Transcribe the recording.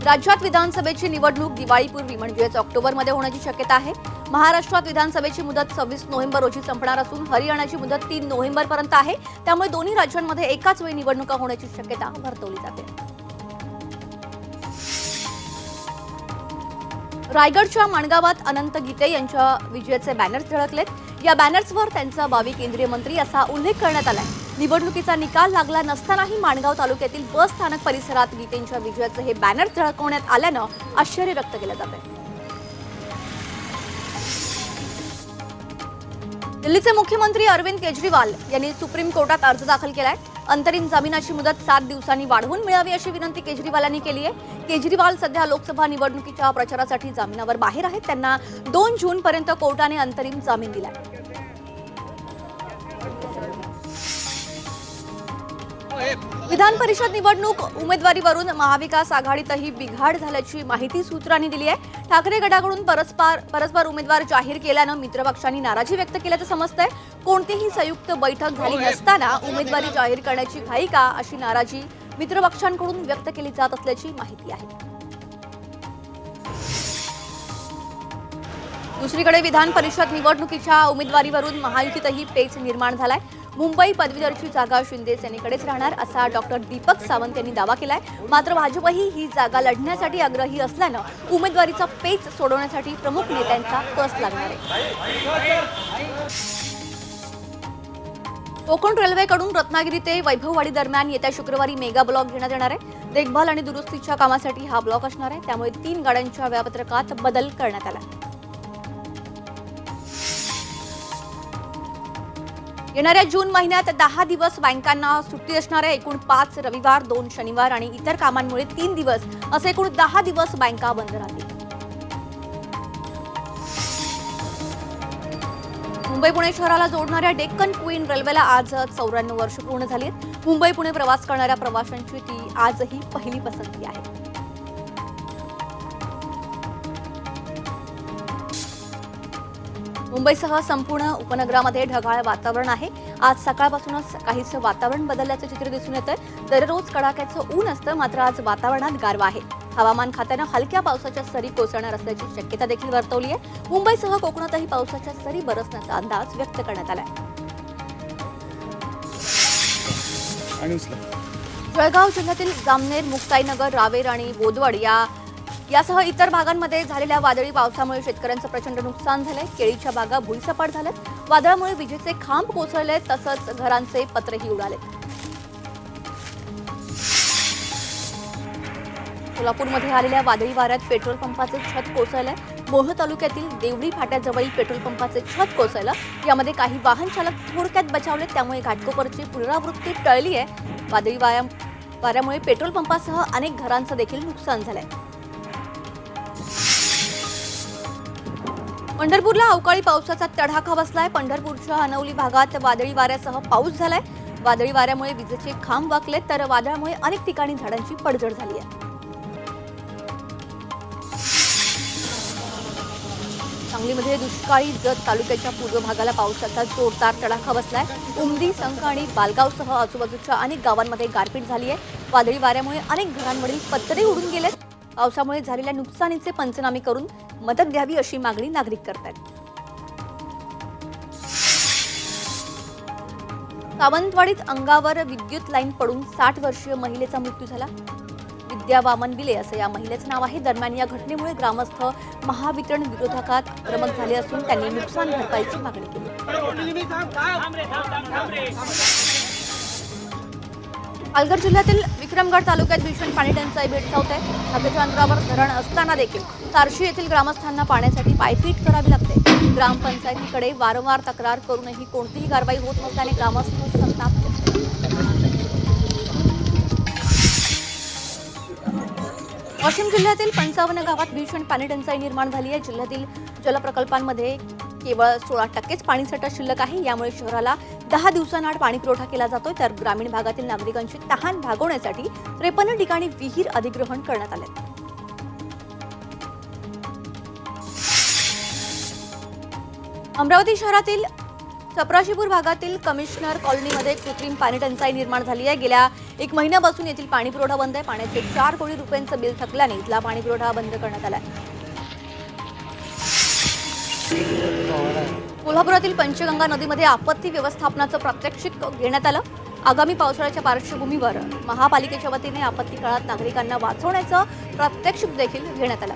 राज्यात विधानसभेची निवडणूक दिवाळीपूर्वी म्हणजेच ऑक्टोबरमध्ये होण्याची शक्यता आहे। महाराष्ट्रात विधानसभेची मुदत 26 नोव्हेंबर रोजी संपणार असून हरियाणाची मुदत 3 नोव्हेंबरपर्यंत आहे। त्यामुळे दोन्ही राज्यांमध्ये एकाच वेळी निवडणुका होण्याची शक्यता वर्तवली जाते। रायगडच्या माणगावात अनंत गीते यांच्या विजयाचे बॅनर्स झळकलेत। या बॅनर्सवर त्यांचा भावी केंद्रीय मंत्री असा उल्लेख करण्यात आलाय। निवडणुकीचा निकाल लागला नसतानाही माणगाव तालुक्यातील बस स्थानक परिसरात गीतेंच्या विजयाचे हे बॅनर्स झळकवण्यात आल्यानं आश्चर्य व्यक्त केलं जात आहे। दिल्लीचे मुख्यमंत्री अरविंद केजरीवाल यांनी सुप्रीम कोर्टात अर्ज दाखल केलाय। अंतरिम जामिनाची मुदत 7 दिवसांनी वाढवून मिळावी अशी विनंती केजरीवालांनी केली आहे। केजरीवाल सध्या लोकसभा निवडणुकीच्या प्रचारासाठी जामिनावर बाहेर आहेत। त्यांना 2 जूनपर्यंत कोर्टाने अंतरिम जामीन दिलाय। विधान परिषद निवडणूक उमेदवारीवरून महाविकास आघाडीतही बिघाड झाल्याची माहिती सूत्रांनी दिली आहे। ठाकरे गटाकडून परस्पर उमेदवार जाहीर केल्यानं मित्रपक्षांनी नाराजी व्यक्त केल्याचं समजतंय। कोणतीही संयुक्त बैठक झाली नसताना उमेदवारी जाहीर करण्याची घाई का अशी नाराजी मित्रपक्षांकडून व्यक्त केली जात असल्याची माहिती आहे। दुसरीकडे विधान परिषद निवडणुकीच्या उमेदवारीवरून महायुतीतही पेच निर्माण झालाय। मुंबई पदवीधरची जागा शिंदे सेनेकडेच राहणार असा डॉक्टर दीपक सावंत यांनी दावा केलाय। मात्र भाजपही ही जागा लढण्यासाठी आग्रही असल्यानं उमेदवारीचा पेच सोडवण्यासाठी प्रमुख नेत्यांचा कस लागणार आहे। कोकण रेल्वेकडून रत्नागिरी ते वैभववाडी दरम्यान येत्या शुक्रवारी मेगा ब्लॉक घेण्यात येणार आहे। देखभाल आणि दुरुस्तीच्या कामासाठी हा ब्लॉक असणार आहे। त्यामुळे 3 गाड्यांच्या वेळापत्रकात बदल करण्यात आला। येणाऱ्या जून महिन्यात 10 दिवस बँकांना सुट्टी असणार आहे। एकूण 5 रविवार, 2 शनिवार आणि इतर कामांमुळे 3 दिवस असे एकूण 10 दिवस बँका बंद राहतील। मुंबई पुणे शहराला जोडणाऱ्या डेक्कन क्वीन रेल्वेला आज 94 वर्ष पूर्ण झाली आहेत। मुंबई पुणे प्रवास करणाऱ्या प्रवाशांची ती आजही पहिली पसंती आहे। मुंबईसह संपूर्ण उपनगरामध्ये ढगाळ वातावरण आहे। आज सकाळपासूनच काहीसं वातावरण बदलल्याचं चित्र दिसून येतंय। दररोज कडाक्याचं ऊन असतं, मात्र आज वातावरणात गारवा आहे। हवामान खात्यानं हलक्या पावसाच्या सरी कोसळणार असल्याची शक्यता देखील वर्तवली आहे। मुंबईसह कोकणातही पावसाच्या सरी बरसण्याचा अंदाज व्यक्त करण्यात आलाय। जळगाव जिल्ह्यातील जामनेर, मुक्ताईनगर, रावेर आणि बोदवड यासह इतर भागांमध्ये झालेल्या वादळी पावसामुळे शेतकऱ्यांचं प्रचंड नुकसान झालंय। केळीच्या बागा भुईसपाट झाल्यात। वादळामुळे विजेचे खांब कोसळले, तसंच घरांचे पत्रेही उडाले। सोलापूरमध्ये आलेल्या वादळी वाऱ्यात पेट्रोल पंपाचे छत कोसळले। मोह तालुक्यातील देवडी फाट्याजवळील पेट्रोल पंपाचे छत कोसळलं। यामध्ये काही वाहन चालक थोडक्यात बचावले, त्यामुळे घाटकोपरची पुनरावृत्ती टळली आहे। वादळी वाऱ्यामुळे पेट्रोल पंपासह अनेक घरांचं देखील नुकसान झालंय। पंढरपूरला अवकाळी पावसाचा तडाखा बसलाय। पंढरपूरच्या अनवली भागात वादळी वाऱ्यासह पाऊस झालाय। वादळी वाऱ्यामुळे विजेचे खांब वाकले, तर वादळामुळे अनेक ठिकाणी झाडांची पडझड झाली आहे। सांगलीमध्ये दुष्काळी जत तालुक्याच्या पूर्व भागाला पावसाचा जोरदार तडाखा बसलाय। उमरी, संख आणि बालगावसह आजूबाजूच्या अनेक गावांमध्ये गारपीट झाली आहे। वादळी वाऱ्यामुळे अनेक घरांवरील पत्रे उडून गेलेत। पावसामुळे झालेल्या नुकसानीचे पंचनामे करून मदत द्यावी अशी मागणी नागरिक करतात। सावंतवाडीत अंगावर विद्युत लाईन पडून 60 वर्षीय महिलेचा मृत्यू झाला। विद्या वामन बिले असं या महिलेचं नाव आहे। दरम्यान या घटनेमुळे ग्रामस्थ महावितरण विरोधात आक्रमक झाले असून त्यांनी नुकसान भरपाईची मागणी केली। पालघर जिल्ह्यातील विक्रमगड तालुक्यात भीषण पाणी टंचाई भेडसावत आहे। हाताच्या अंतरावर धरण असताना देखील तारशी येथील ग्रामस्थांना पाण्यासाठी पायपीट करावी लागते। ग्रामपंचायतीकडे वारंवार तक्रार करूनही कोणतीही कारवाई होत नसल्याने ग्रामस्थ संताप व्यक्त करतात। वाशिम जिल्ह्यातील 55 गावात भीषण पाणी टंचाई निर्माण झाली आहे। जिल्ह्यातील जलप्रकल्पांमध्ये केवळ 16% पाणीसाठा शिल्लक आहे। यामुळे शहराला 10 दिवसांआड पाणी पुरवठा केला जातोय, तर ग्रामीण भागातील नागरिकांची तहान भागवण्यासाठी 53 ठिकाणी विहीर अधिग्रहण करण्यात आले। अमरावती शहरातील चपराशीपूर भागातील कमिशनर कॉलनीमध्ये कृत्रिम पाणी टंचाई निर्माण झाली आहे। गेल्या 1 महिन्यापासून येथील पाणी पुरवठा बंद आहे. पाण्याचे 4 कोटी रुपयांचं बिल थकल्याने इथला पाणी पुरवठा बंद करण्यात आलाय. कोल्हापुरातील पंचगंगा नदीमध्ये आपत्ती व्यवस्थापनाचं प्रात्यक्षिक घेण्यात आलं. आगामी पावसाळ्याच्या पार्श्वभूमीवर महापालिकेच्या वतीने आपत्ती काळात नागरिकांना वाचवण्याचं प्रात्यक्षिक देखील घेण्यात आलं.